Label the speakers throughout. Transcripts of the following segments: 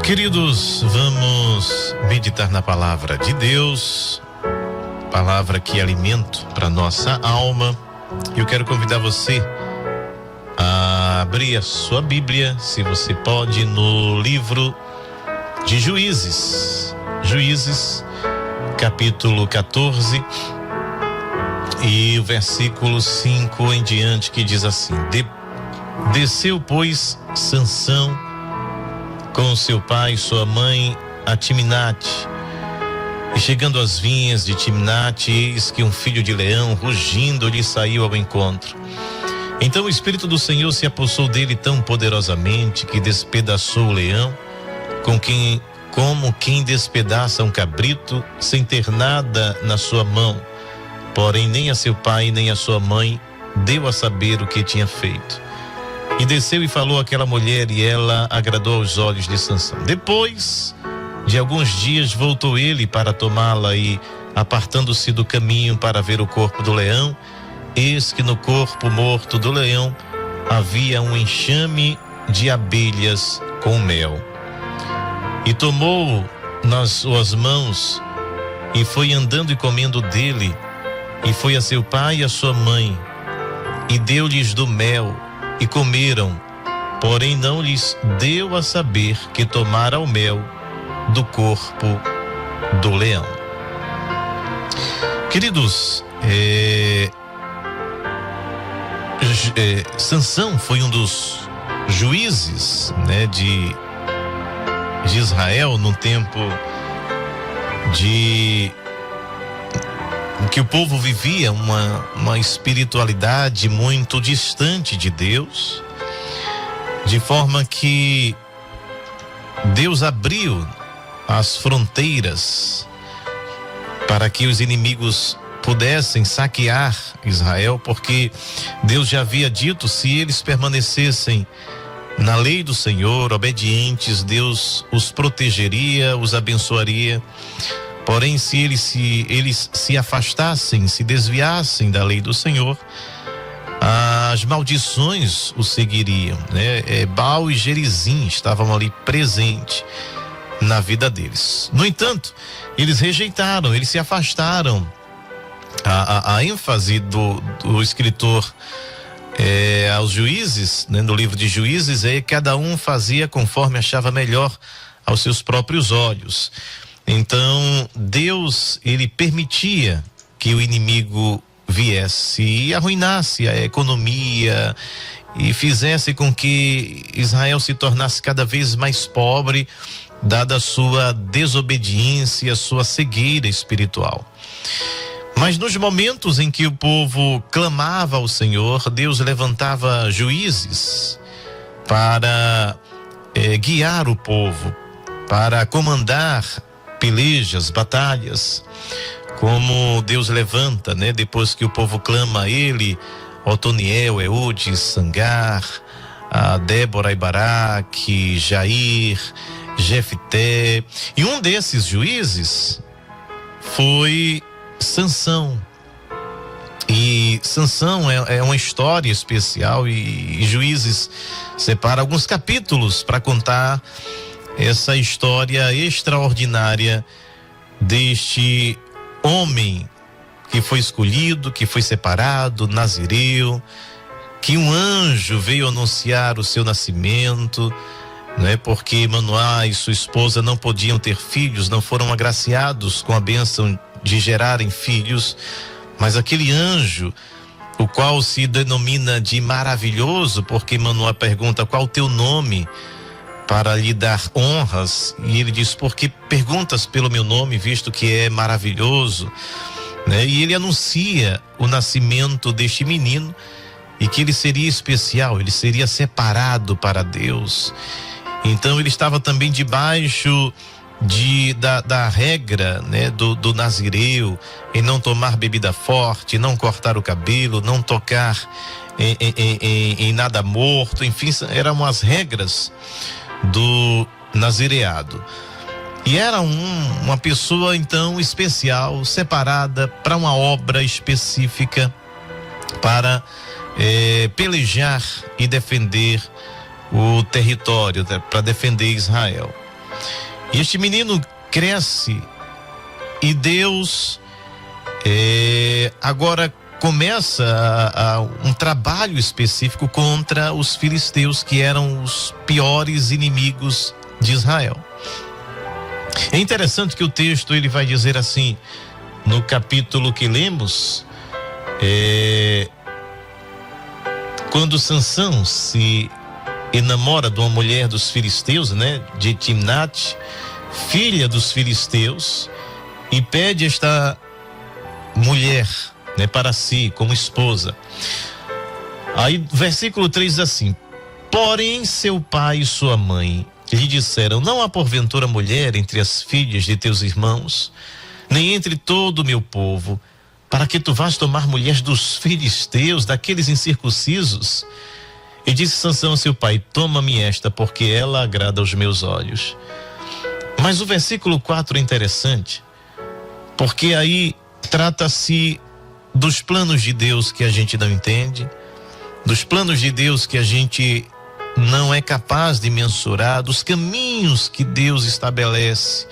Speaker 1: Queridos, vamos meditar na palavra de Deus, palavra que é alimento para nossa alma. Eu quero convidar você a abrir a sua Bíblia, se você pode, no livro de Juízes, capítulo 14, e o versículo 5 em diante, que diz assim: Desceu, pois, Sansão com seu pai e sua mãe a Timnate, e chegando às vinhas de Timnate, eis que um filho de leão, rugindo, lhe saiu ao encontro. Então o Espírito do Senhor se apossou dele tão poderosamente que despedaçou o leão, como quem despedaça um cabrito, sem ter nada na sua mão. Porém nem a seu pai nem a sua mãe deu a saber o que tinha feito. E desceu e falou àquela mulher, e ela agradou aos olhos de Sansão. Depois de alguns dias voltou ele para tomá-la, e apartando-se do caminho para ver o corpo do leão, eis que no corpo morto do leão havia um enxame de abelhas com mel. E tomou nas suas mãos e foi andando e comendo dele, e foi a seu pai e a sua mãe, e deu-lhes do mel, e comeram, porém não lhes deu a saber que tomara o mel do corpo do leão. Queridos, Sansão foi um dos juízes, né, de Israel, no tempo em que o povo vivia uma espiritualidade muito distante de Deus, de forma que Deus abriu as fronteiras para que os inimigos pudessem saquear Israel, porque Deus já havia dito: se eles permanecessem na lei do Senhor, obedientes, Deus os protegeria, os abençoaria. Porém, se eles se afastassem, se desviassem da lei do Senhor, as maldições os seguiriam, né? Baal e Gerizim estavam ali presentes na vida deles. No entanto, eles rejeitaram, eles se afastaram. A ênfase do escritor aos juízes, né, no livro de Juízes, é que cada um fazia conforme achava melhor aos seus próprios olhos. Então Deus, ele permitia que o inimigo viesse e arruinasse a economia e fizesse com que Israel se tornasse cada vez mais pobre, dada a sua desobediência, a sua cegueira espiritual. Mas nos momentos em que o povo clamava ao Senhor, Deus levantava juízes para guiar o povo, para comandar pelejas, batalhas, como Deus levanta, né? Depois que o povo clama a ele, Otoniel, Eude, Sangar, a Débora e Baraque, Jair, Jefté. E um desses juízes foi Sansão. E Sansão é uma história especial, e Juízes separa alguns capítulos para contar essa história extraordinária deste homem que foi escolhido, que foi separado, nazireu, que um anjo veio anunciar o seu nascimento, né? Porque Manoá e sua esposa não podiam ter filhos, não foram agraciados com a bênção de gerarem filhos, mas aquele anjo, o qual se denomina de maravilhoso, porque Manoá pergunta: qual o teu nome, para lhe dar honras, e ele diz: por que perguntas pelo meu nome, visto que é maravilhoso, né? E ele anuncia o nascimento deste menino, e que ele seria especial, ele seria separado para Deus. Então ele estava também debaixo da regra, né, do nazireu, em não tomar bebida forte, não cortar o cabelo, não tocar em nada morto, enfim, eram as regras do nazireado. E era uma pessoa então especial, separada para uma obra específica, para pelejar e defender o território, para defender Israel. E este menino cresce e Deus agora começa um trabalho específico contra os filisteus, que eram os piores inimigos de Israel. É interessante que o texto ele vai dizer assim, no capítulo que lemos, quando Sansão se enamora de uma mulher dos filisteus, né, de Timnate, filha dos filisteus, e pede esta mulher, né, para si como esposa. Aí versículo 3 diz assim: porém seu pai e sua mãe lhe disseram: não há porventura mulher entre as filhas de teus irmãos, nem entre todo o meu povo, para que tu vás tomar mulheres dos filisteus, daqueles incircuncisos? E disse Sansão a seu pai: toma-me esta, porque ela agrada aos meus olhos. Mas o versículo 4 é interessante, porque aí trata-se dos planos de Deus que a gente não entende, dos planos de Deus que a gente não é capaz de mensurar, dos caminhos que Deus estabelece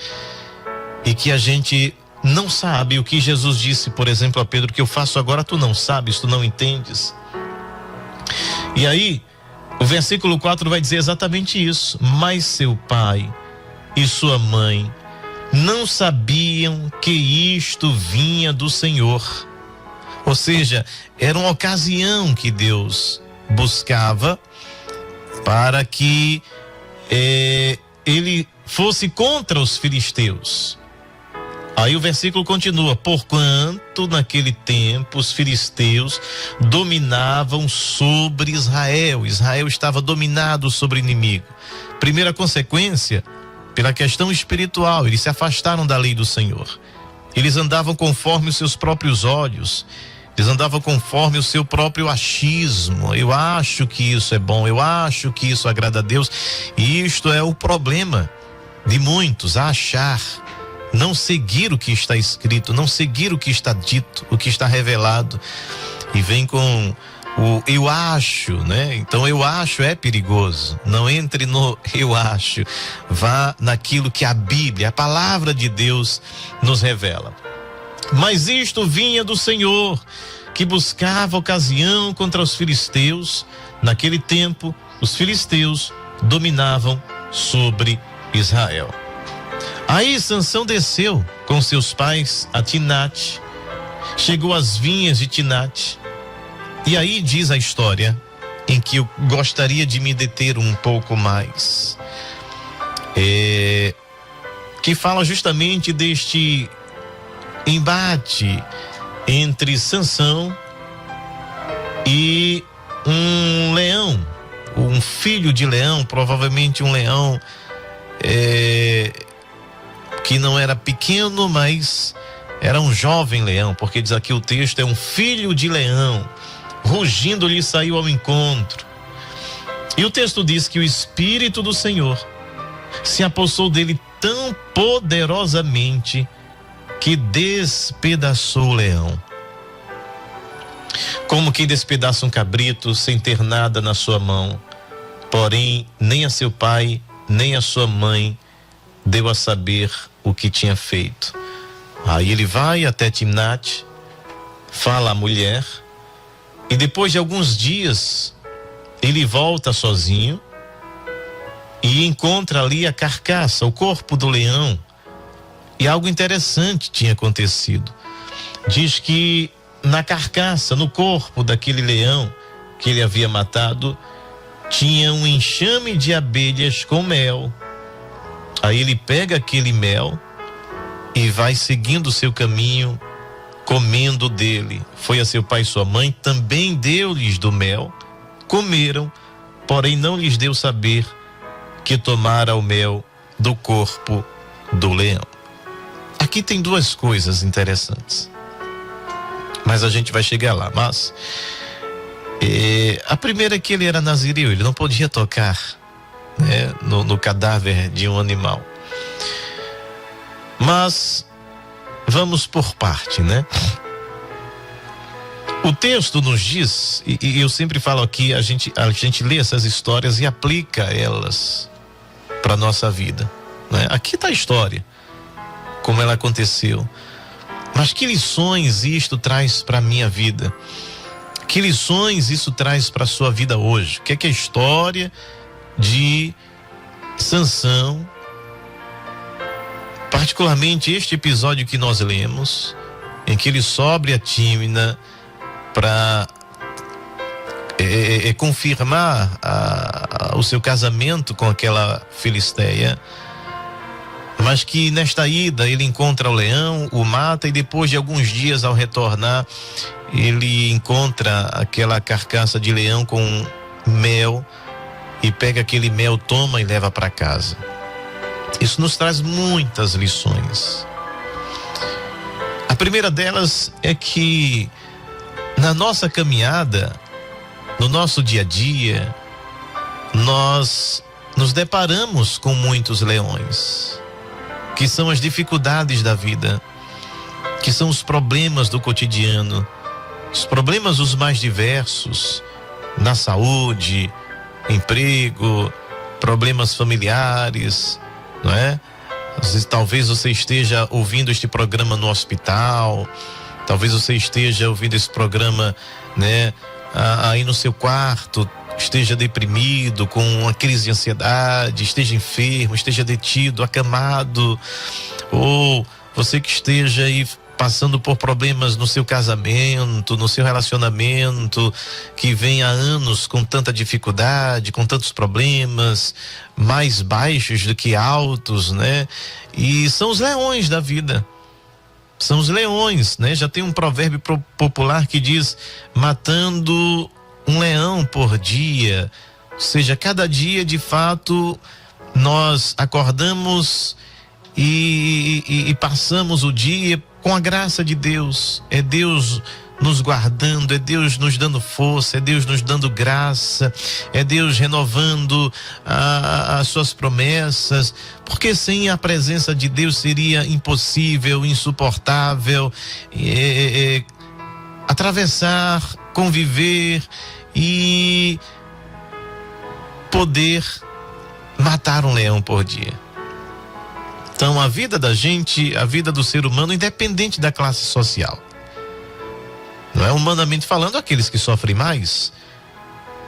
Speaker 1: e que a gente não sabe. O que Jesus disse, por exemplo, a Pedro: que eu faço agora tu não sabes, tu não entendes. E aí o versículo 4 vai dizer exatamente isso: mas seu pai e sua mãe não sabiam que isto vinha do Senhor. Ou seja, era uma ocasião que Deus buscava para que ele fosse contra os filisteus. Aí o versículo continua: porquanto naquele tempo os filisteus dominavam sobre Israel. Israel estava dominado sobre o inimigo. Primeira consequência, pela questão espiritual, eles se afastaram da lei do Senhor. Eles andavam conforme os seus próprios olhos, eles andavam conforme o seu próprio achismo. Eu acho que isso é bom, eu acho que isso agrada a Deus. E isto é o problema de muitos: achar, não seguir o que está escrito, não seguir o que está dito, o que está revelado. E vem com o eu acho, né? Então eu acho é perigoso. Não entre no eu acho, vá naquilo que a Bíblia, a palavra de Deus nos revela. Mas isto vinha do Senhor, que buscava ocasião contra os filisteus. Naquele tempo os filisteus dominavam sobre Israel. Aí Sansão desceu com seus pais a Timnate, chegou às vinhas de Timnate. E aí diz a história, em que eu gostaria de me deter um pouco mais, que fala justamente deste embate entre Sansão e um leão, um filho de leão, provavelmente um leão que não era pequeno, mas era um jovem leão, porque diz aqui o texto: é um filho de leão, rugindo lhe saiu ao encontro. E o texto diz que o Espírito do Senhor se apossou dele tão poderosamente que despedaçou o leão. Como quem despedaça um cabrito sem ter nada na sua mão. Porém, nem a seu pai, nem a sua mãe deu a saber o que tinha feito. Aí ele vai até Timnate, fala à mulher, e depois de alguns dias ele volta sozinho e encontra ali a carcaça, o corpo do leão. E algo interessante tinha acontecido. Diz que na carcaça, no corpo daquele leão que ele havia matado, tinha um enxame de abelhas com mel. Aí ele pega aquele mel e vai seguindo o seu caminho, comendo dele. Foi a seu pai e sua mãe, também deu-lhes do mel, comeram, porém não lhes deu saber que tomara o mel do corpo do leão. Aqui tem duas coisas interessantes, mas a gente vai chegar lá. Mas a primeira é que ele era nazireu, ele não podia tocar, né, no cadáver de um animal. Mas vamos por parte, né? O texto nos diz, e eu sempre falo aqui, a gente lê essas histórias e aplica elas para nossa vida. né? Aqui está a história, como ela aconteceu. Mas que lições isto traz para a minha vida? Que lições isso traz para a sua vida hoje? O que é que a história de Sansão, particularmente este episódio que nós lemos, em que ele sobe a Tímina para confirmar o seu casamento com aquela filisteia, mas que nesta ida ele encontra o leão, o mata, e depois de alguns dias, ao retornar, ele encontra aquela carcaça de leão com mel, e pega aquele mel, toma e leva para casa. Isso nos traz muitas lições. A primeira delas é que na nossa caminhada, no nosso dia a dia, nós nos deparamos com muitos leões, que são as dificuldades da vida, que são os problemas do cotidiano, os problemas os mais diversos, na saúde, emprego, problemas familiares, não é? Talvez você esteja ouvindo este programa no hospital, talvez você esteja ouvindo esse programa, né, aí no seu quarto, esteja deprimido, com uma crise de ansiedade, esteja enfermo, esteja detido, acamado, ou você que esteja aí passando por problemas no seu casamento, no seu relacionamento, que vem há anos com tanta dificuldade, com tantos problemas, mais baixos do que altos, né? E são os leões da vida. São os leões, né? Já tem um provérbio popular que diz: matando um leão por dia. Ou seja, cada dia, de fato, nós acordamos e passamos o dia com a graça de Deus. É Deus nos guardando, é Deus nos dando força, é Deus nos dando graça, é Deus renovando as suas promessas, porque sem a presença de Deus seria impossível, insuportável atravessar, conviver e poder matar um leão por dia. Então a vida da gente, a vida do ser humano, independente da classe social, não é, humanamente falando, aqueles que sofrem mais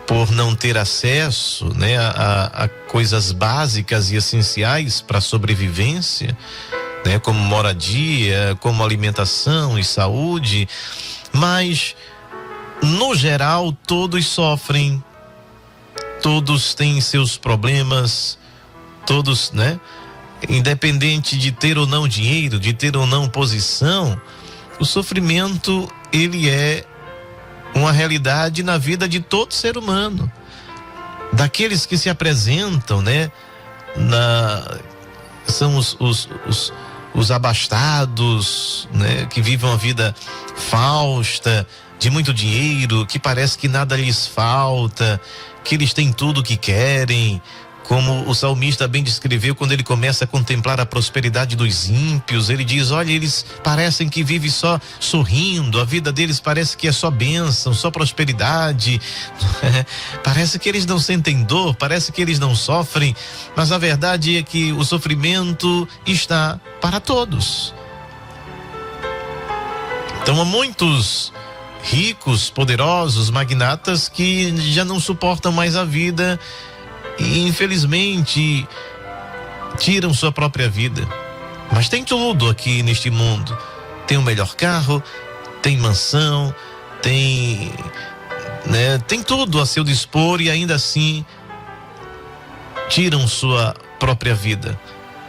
Speaker 1: por não ter acesso, né, a coisas básicas e essenciais para a sobrevivência, né, como moradia, como alimentação e saúde, mas no geral todos sofrem, todos têm seus problemas, todos, né, independente de ter ou não dinheiro, de ter ou não posição, o sofrimento, ele é uma realidade na vida de todo ser humano, daqueles que se apresentam, né, são os abastados, né, que vivem uma vida fausta, de muito dinheiro, que parece que nada lhes falta, que eles têm tudo o que querem, como o salmista bem descreveu quando ele começa a contemplar a prosperidade dos ímpios. Ele diz: olha, eles parecem que vivem só sorrindo, a vida deles parece que é só bênção, só prosperidade, parece que eles não sentem dor, parece que eles não sofrem, mas a verdade é que o sofrimento está para todos. Então há muitos ricos, poderosos, magnatas que já não suportam mais a vida e infelizmente tiram sua própria vida. Mas tem tudo aqui neste mundo, tem o melhor carro, tem mansão, tem, né, tem tudo a seu dispor, e ainda assim tiram sua própria vida.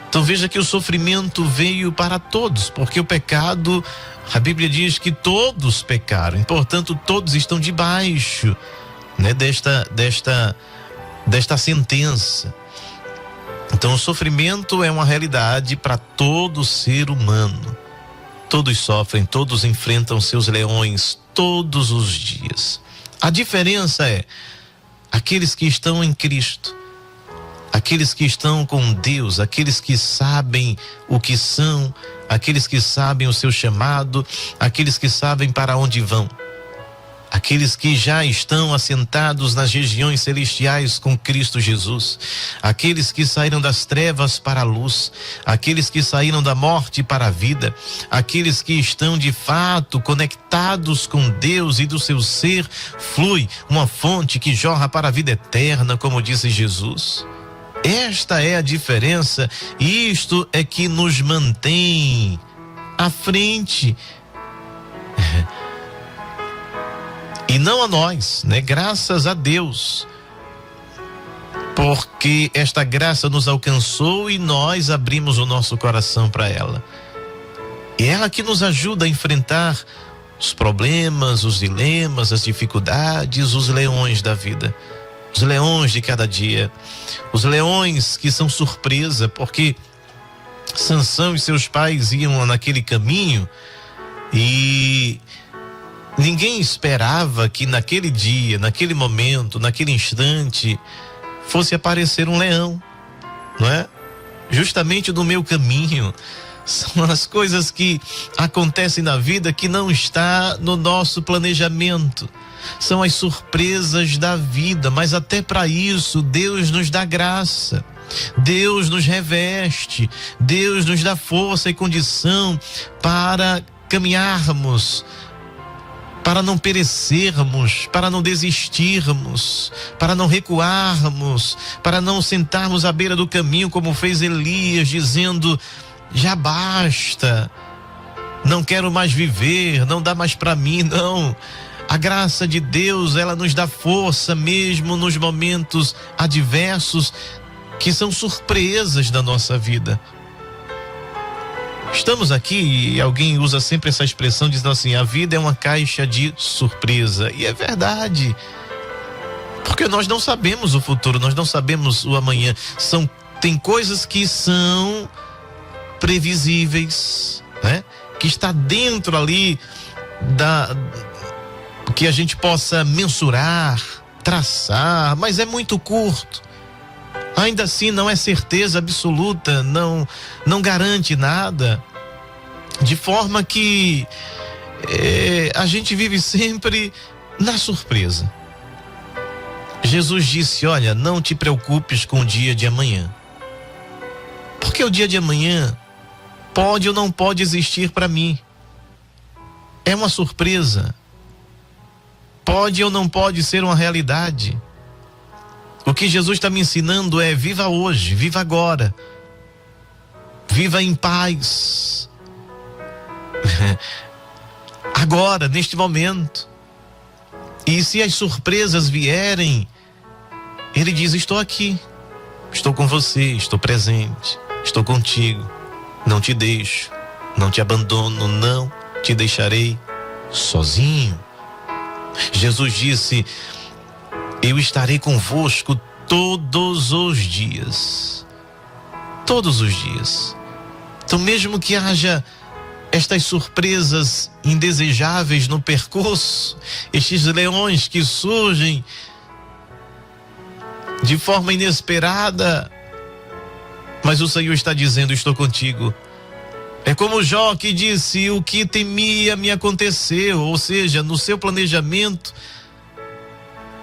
Speaker 1: Então veja que o sofrimento veio para todos, porque o pecado, a Bíblia diz que todos pecaram, e portanto todos estão debaixo, né, desta sentença. Então o sofrimento é uma realidade para todo ser humano. Todos sofrem, todos enfrentam seus leões todos os dias. A diferença é aqueles que estão em Cristo, aqueles que estão com Deus, aqueles que sabem o que são, aqueles que sabem o seu chamado, aqueles que sabem para onde vão. aqueles que já estão assentados nas regiões celestiais com Cristo Jesus, aqueles que saíram das trevas para a luz, aqueles que saíram da morte para a vida, aqueles que estão de fato conectados com Deus e do seu ser flui uma fonte que jorra para a vida eterna, como disse Jesus. Esta é a diferença, e isto é que nos mantém à frente. E não a nós, né? Graças a Deus, porque esta graça nos alcançou e nós abrimos o nosso coração para ela. E ela que nos ajuda a enfrentar os problemas, os dilemas, as dificuldades, os leões da vida, os leões de cada dia, os leões que são surpresa, porque Sansão e seus pais iam naquele caminho e ninguém esperava que naquele dia, naquele momento, naquele instante, fosse aparecer um leão, não é? Justamente no meu caminho. São as coisas que acontecem na vida que não está no nosso planejamento. São as surpresas da vida, mas até para isso Deus nos dá graça. Deus nos reveste, Deus nos dá força e condição para caminharmos, para não perecermos, para não desistirmos, para não recuarmos, para não sentarmos à beira do caminho como fez Elias, dizendo: já basta, não quero mais viver, não dá mais para mim, não. A graça de Deus, ela nos dá força mesmo nos momentos adversos, que são surpresas da nossa vida. Estamos aqui e alguém usa sempre essa expressão dizendo assim: a vida é uma caixa de surpresa. E é verdade, porque nós não sabemos o futuro, nós não sabemos o amanhã. Tem coisas que são previsíveis, né? Que está dentro ali que a gente possa mensurar, traçar, mas é muito curto. Ainda assim não é certeza absoluta, não garante nada, de forma que a gente vive sempre na surpresa. Jesus disse: olha, não te preocupes com o dia de amanhã, porque o dia de amanhã pode ou não pode existir para mim. É uma surpresa, pode ou não pode ser uma realidade. O que Jesus está me ensinando é: viva hoje, viva agora, viva em paz, agora, neste momento. E se as surpresas vierem, ele diz: estou aqui, estou com você, estou presente, estou contigo, não te deixo, não te abandono, não te deixarei sozinho. Jesus disse: eu estarei convosco todos os dias. Todos os dias. Então, mesmo que haja estas surpresas indesejáveis no percurso, estes leões que surgem de forma inesperada, mas o Senhor está dizendo: estou contigo. É como Jó, que disse: o que temia me aconteceu. Ou seja, no seu planejamento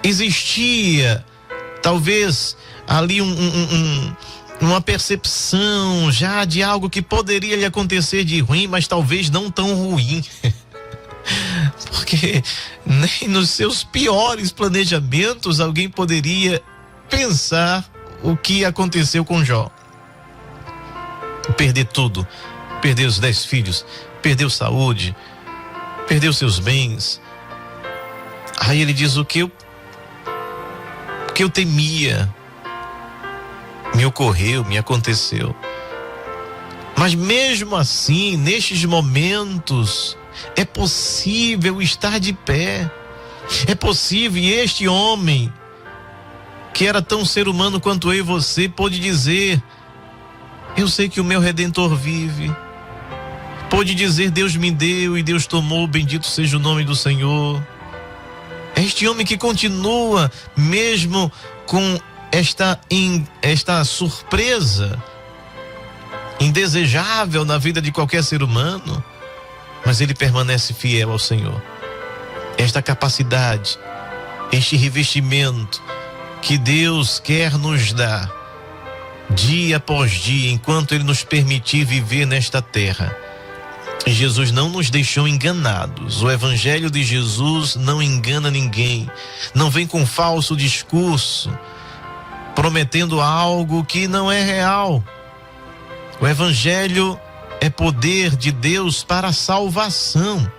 Speaker 1: existia talvez ali uma percepção já de algo que poderia lhe acontecer de ruim, mas talvez não tão ruim. Porque nem nos seus piores planejamentos alguém poderia pensar o que aconteceu com Jó. Perder tudo, perder os 10 filhos, perdeu saúde, perdeu seus bens. Aí ele diz: o que eu temia me ocorreu, me aconteceu. Mas mesmo assim, nestes momentos, é possível estar de pé. É possível, e este homem, que era tão ser humano quanto eu e você, pôde dizer: eu sei que o meu Redentor vive. Pôde dizer: Deus me deu e Deus tomou, bendito seja o nome do Senhor. Este homem que continua, mesmo com esta surpresa indesejável na vida de qualquer ser humano, mas ele permanece fiel ao Senhor. esta capacidade, este revestimento que Deus quer nos dar dia após dia, enquanto Ele nos permitir viver nesta terra. Jesus não nos deixou enganados. O Evangelho de Jesus não engana ninguém. Não vem com falso discurso, prometendo algo que não é real. O Evangelho é poder de Deus para a salvação.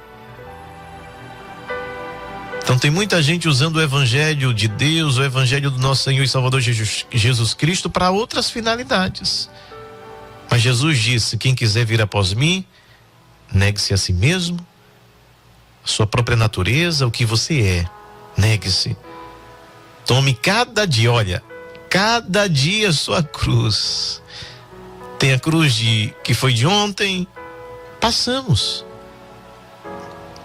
Speaker 1: Então tem muita gente usando o Evangelho de Deus, o Evangelho do nosso Senhor e Salvador Jesus Cristo para outras finalidades. Mas Jesus disse: quem quiser vir após mim, negue-se a si mesmo, a sua própria natureza, o que você é. Negue-se. Tome cada dia, olha, cada dia a sua cruz. Tem a cruz que foi de ontem, passamos.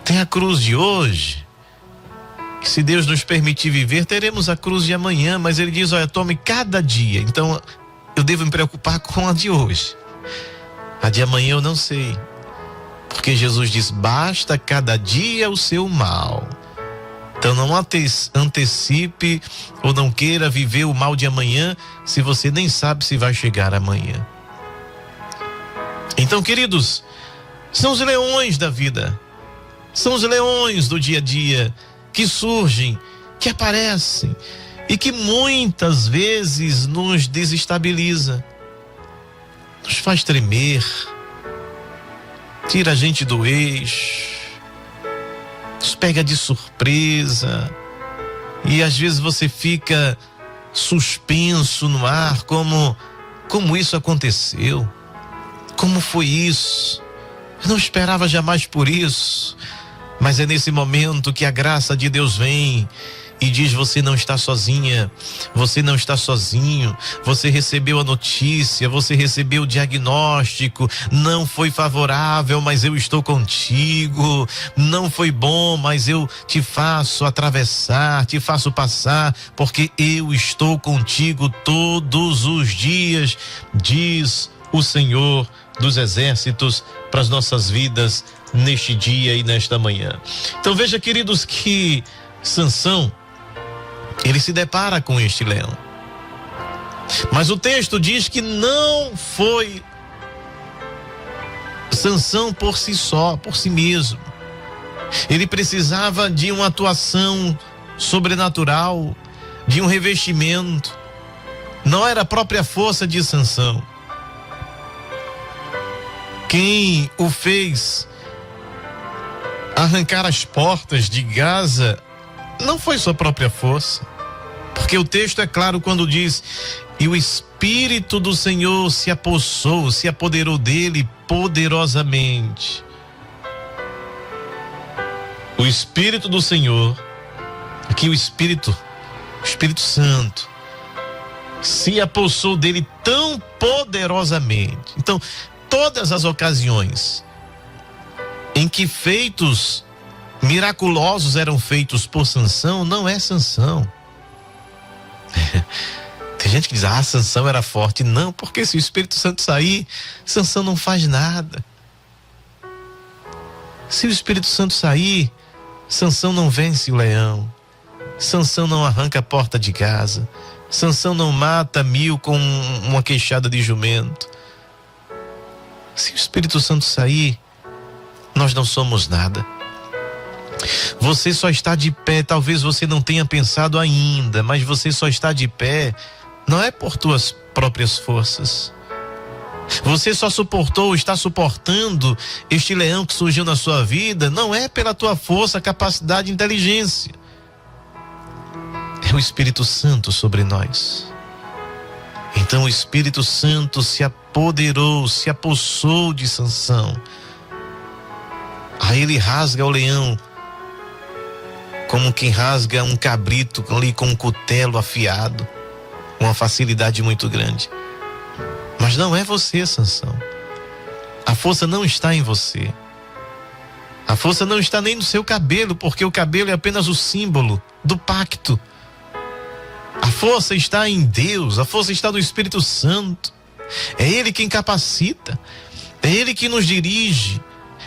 Speaker 1: Tem a cruz de hoje. E se Deus nos permitir viver, teremos a cruz de amanhã, mas Ele diz: olha, tome cada dia. Então eu devo me preocupar com a de hoje. A de amanhã eu não sei. Porque Jesus diz: basta cada dia o seu mal. Então não antecipe ou não queira viver o mal de amanhã, se você nem sabe se vai chegar amanhã. Então, queridos, são os leões da vida, são os leões do dia a dia que surgem, que aparecem e que muitas vezes nos desestabiliza, nos faz tremer, tira a gente do eixo, nos pega de surpresa, e às vezes você fica suspenso no ar, como isso aconteceu, como foi isso, eu não esperava jamais por isso. Mas é nesse momento que a graça de Deus vem e diz: você não está sozinha, você não está sozinho, você recebeu a notícia, você recebeu o diagnóstico, não foi favorável, mas eu estou contigo, não foi bom, mas eu te faço atravessar, te faço passar, porque eu estou contigo todos os dias, diz o Senhor dos Exércitos para as nossas vidas neste dia e nesta manhã. Então veja, queridos, que Sansão, ele se depara com este leão, mas o texto diz que não foi Sansão por si só, por si mesmo. Ele precisava de uma atuação sobrenatural, de um revestimento. Não era a própria força de Sansão. Quem o fez arrancar as portas de Gaza não foi sua própria força, porque o texto é claro quando diz: e o Espírito do Senhor se apoderou dele poderosamente. O Espírito do Senhor, aqui o Espírito Santo, se apossou dele tão poderosamente. Então, todas as ocasiões em que feitos miraculosos eram feitos por Sansão, não é Sansão. Tem gente que diz: Sansão era forte. Não, porque se o Espírito Santo sair, Sansão não faz nada. Se o Espírito Santo sair, Sansão não vence o leão, Sansão não arranca a porta de Gaza, Sansão não mata 1000 com uma queixada de jumento. Se o Espírito Santo sair, nós não somos nada. Você só está de pé, talvez você não tenha pensado ainda, mas você só está de pé, não é por tuas próprias forças. Você só está suportando este leão que surgiu na sua vida, não é pela tua força, capacidade e inteligência. É o Espírito Santo sobre nós. Então o Espírito Santo se apoderou, se apossou de Sansão. Aí ele rasga o leão, como quem rasga um cabrito ali com um cutelo afiado, com uma facilidade muito grande. Mas não é você, Sansão. A força não está em você. A força não está nem no seu cabelo, porque o cabelo é apenas o símbolo do pacto. A força está em Deus, a força está no Espírito Santo. É Ele quem capacita, é Ele que nos dirige,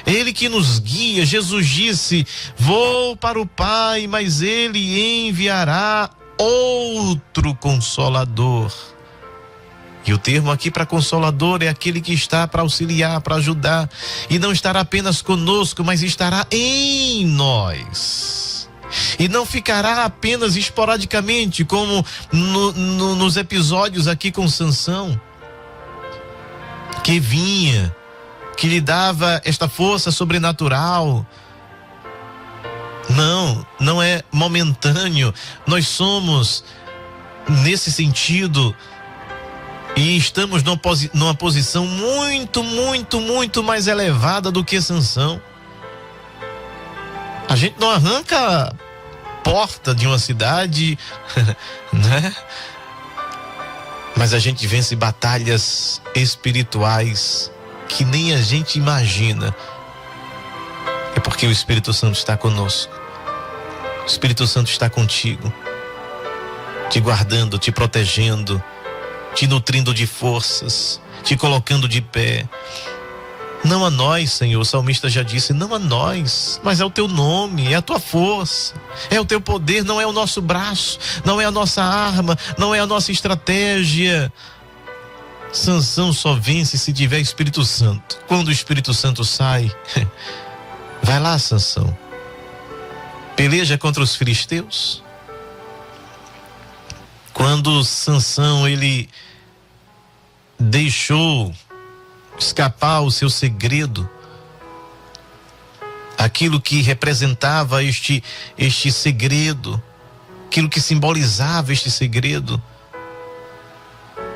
Speaker 1: É Ele que nos guia. Jesus disse: vou para o Pai, mas Ele enviará outro Consolador. E o termo aqui para Consolador é aquele que está para auxiliar, para ajudar. E não estará apenas conosco, mas estará em nós. E não ficará apenas esporadicamente, como nos episódios aqui com Sansão, que vinha, que lhe dava esta força sobrenatural. Não é momentâneo. Nós somos, nesse sentido, e estamos numa posição muito mais elevada do que Sansão. A gente não arranca a porta de uma cidade, né? Mas a gente vence batalhas espirituais que nem a gente imagina. É porque o Espírito Santo está conosco. O Espírito Santo está contigo, te guardando, te protegendo, te nutrindo de forças, te colocando de pé. Não a nós, Senhor, o salmista já disse, não a nós, mas é o teu nome, é a tua força, é o teu poder, não é o nosso braço, não é a nossa arma, não é a nossa estratégia. Sansão só vence se tiver Espírito Santo. Quando o Espírito Santo sai, vai lá, Sansão, peleja contra os filisteus. Quando Sansão, ele deixou escapar o seu segredo, aquilo que representava este segredo, aquilo que simbolizava este segredo,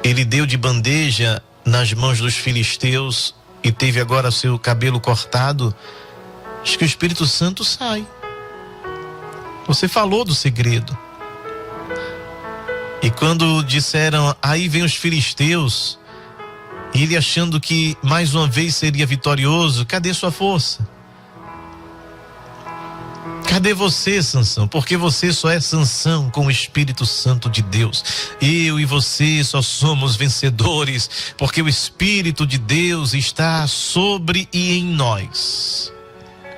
Speaker 1: ele deu de bandeja nas mãos dos filisteus e teve agora seu cabelo cortado. Acho que o Espírito Santo sai. Você falou do segredo. E quando disseram, aí vem os filisteus, e ele achando que mais uma vez seria vitorioso, cadê sua força? Cadê você, Sansão? Porque você só é Sansão com o Espírito Santo de Deus. Eu e você só somos vencedores, porque o Espírito de Deus está sobre e em nós.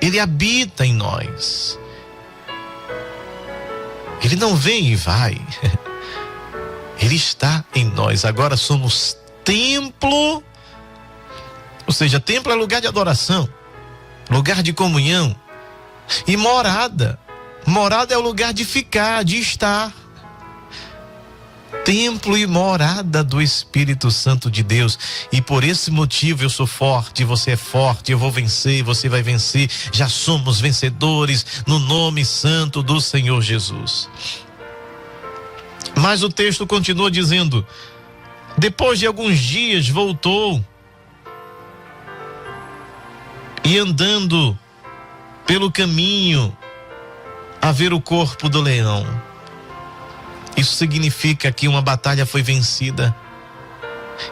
Speaker 1: Ele habita em nós. Ele não vem e vai. Ele está em nós. Agora somos templo, ou seja, templo é lugar de adoração, lugar de comunhão, e morada é o lugar de ficar, de estar. Templo e morada do Espírito Santo de Deus. E por esse motivo eu sou forte, você é forte, eu vou vencer, você vai vencer. Já somos vencedores no nome santo do Senhor Jesus. Mas o texto continua dizendo: depois de alguns dias voltou, e andando pelo caminho a ver o corpo do leão. Isso significa que uma batalha foi vencida.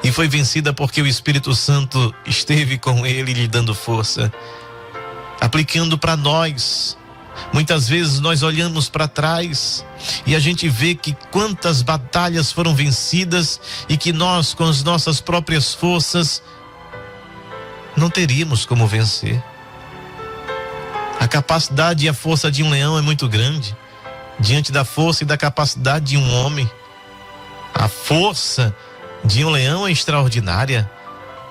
Speaker 1: E foi vencida porque o Espírito Santo esteve com ele, lhe dando força, aplicando para nós. Muitas vezes nós olhamos para trás e a gente vê que quantas batalhas foram vencidas e que nós, com as nossas próprias forças, não teríamos como vencer. A capacidade e a força de um leão é muito grande diante da força e da capacidade de um homem. A força de um leão é extraordinária,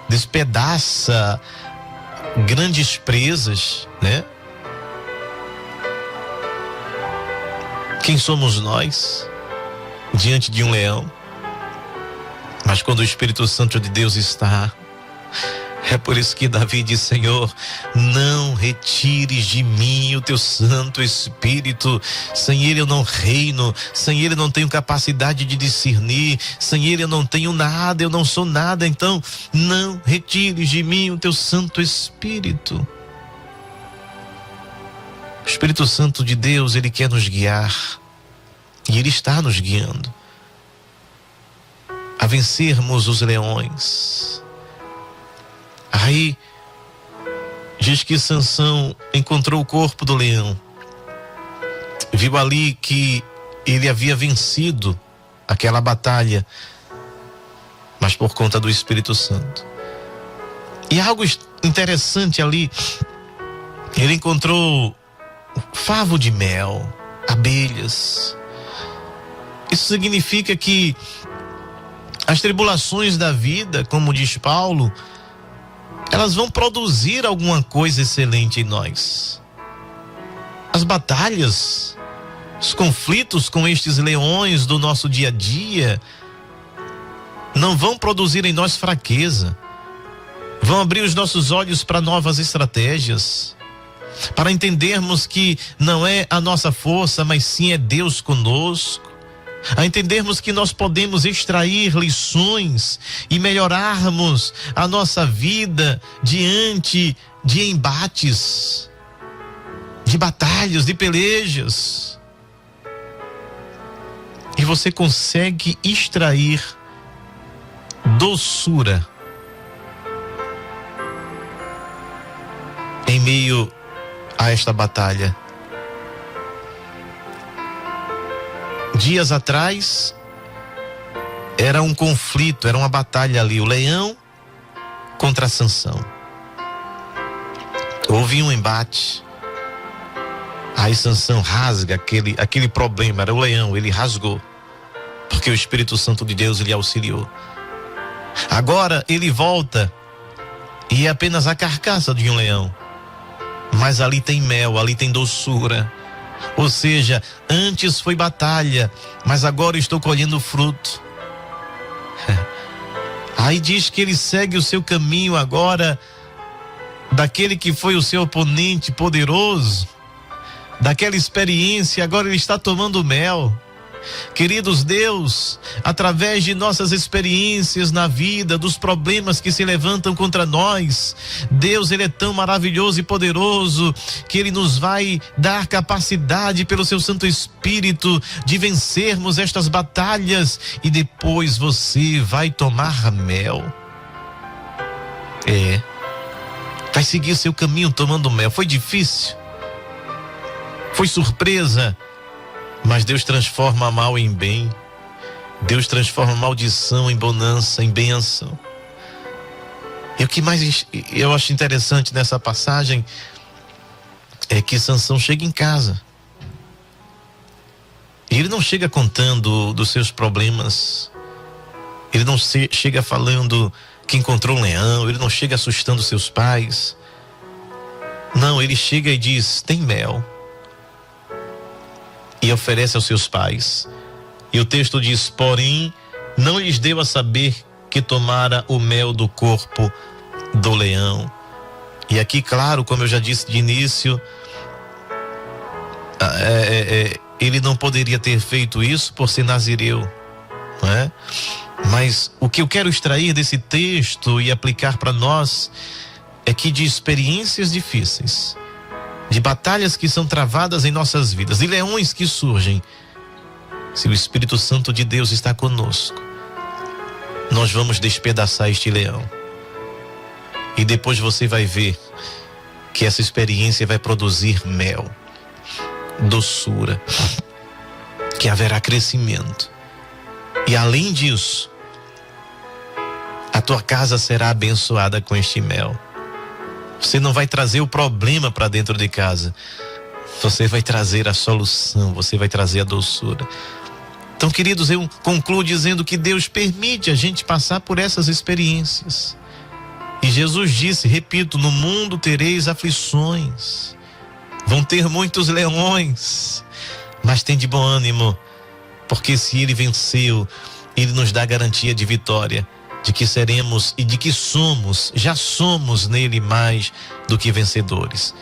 Speaker 1: despedaça grandes presas, né? Quem somos nós diante de um leão? Mas quando o Espírito Santo de Deus está, é por isso que Davi diz: Senhor, não retires de mim o teu Santo Espírito. Sem ele eu não reino, sem ele eu não tenho capacidade de discernir, sem ele eu não tenho nada, eu não sou nada. Então não retires de mim o teu Santo Espírito. O Espírito Santo de Deus, ele quer nos guiar, e ele está nos guiando a vencermos os leões. Aí diz que Sansão encontrou o corpo do leão, viu ali que ele havia vencido aquela batalha, mas por conta do Espírito Santo. E algo interessante ali Ele encontrou favo de mel, abelhas. Isso significa que as tribulações da vida, como diz Paulo, elas vão produzir alguma coisa excelente em nós. As batalhas, os conflitos com estes leões do nosso dia a dia não vão produzir em nós fraqueza, vão abrir os nossos olhos para novas estratégias, para entendermos que não é a nossa força, mas sim é Deus conosco, a entendermos que nós podemos extrair lições e melhorarmos a nossa vida diante de embates, de batalhas, de pelejas. E você consegue extrair doçura em meio a esta batalha. Dias atrás era um conflito, era uma batalha ali, o leão contra Sansão. Houve um embate. Aí Sansão rasga aquele problema, era o leão, ele rasgou, porque o Espírito Santo de Deus lhe auxiliou. Agora ele volta e é apenas a carcaça de um leão, mas ali tem mel, ali tem doçura. Ou seja, antes foi batalha, mas agora estou colhendo fruto. Aí diz que ele segue o seu caminho agora, daquele que foi o seu oponente poderoso, daquela experiência, agora ele está tomando mel. Queridos, Deus, através de nossas experiências na vida, dos problemas que se levantam contra nós, Deus, ele é tão maravilhoso e poderoso que ele nos vai dar capacidade pelo seu Santo Espírito de vencermos estas batalhas, e depois você vai tomar mel. Vai seguir seu caminho tomando mel. Foi difícil, foi surpresa, mas Deus transforma mal em bem. Deus transforma maldição em bonança, em bênção. E o que mais eu acho interessante nessa passagem é que Sansão chega em casa. E ele não chega contando dos seus problemas. Ele não chega falando que encontrou um leão. Ele não chega assustando seus pais. Não, ele chega e diz: tem mel. E oferece aos seus pais. E o texto diz: porém, não lhes deu a saber que tomara o mel do corpo do leão. E aqui, claro, como eu já disse de início, ele não poderia ter feito isso por ser nazireu, não é? Mas o que eu quero extrair desse texto e aplicar para nós é que de experiências difíceis, de batalhas que são travadas em nossas vidas, de leões que surgem, se o Espírito Santo de Deus está conosco, nós vamos despedaçar este leão. E depois você vai ver que essa experiência vai produzir mel, doçura, que haverá crescimento. E além disso, a tua casa será abençoada com este mel. Você não vai trazer o problema para dentro de casa, você vai trazer a solução, você vai trazer a doçura. Então, queridos, eu concluo dizendo que Deus permite a gente passar por essas experiências. E Jesus disse, repito, no mundo tereis aflições, vão ter muitos leões, mas tem de bom ânimo, porque se ele venceu, ele nos dá garantia de vitória, de que seremos e de que somos, já somos nele mais do que vencedores.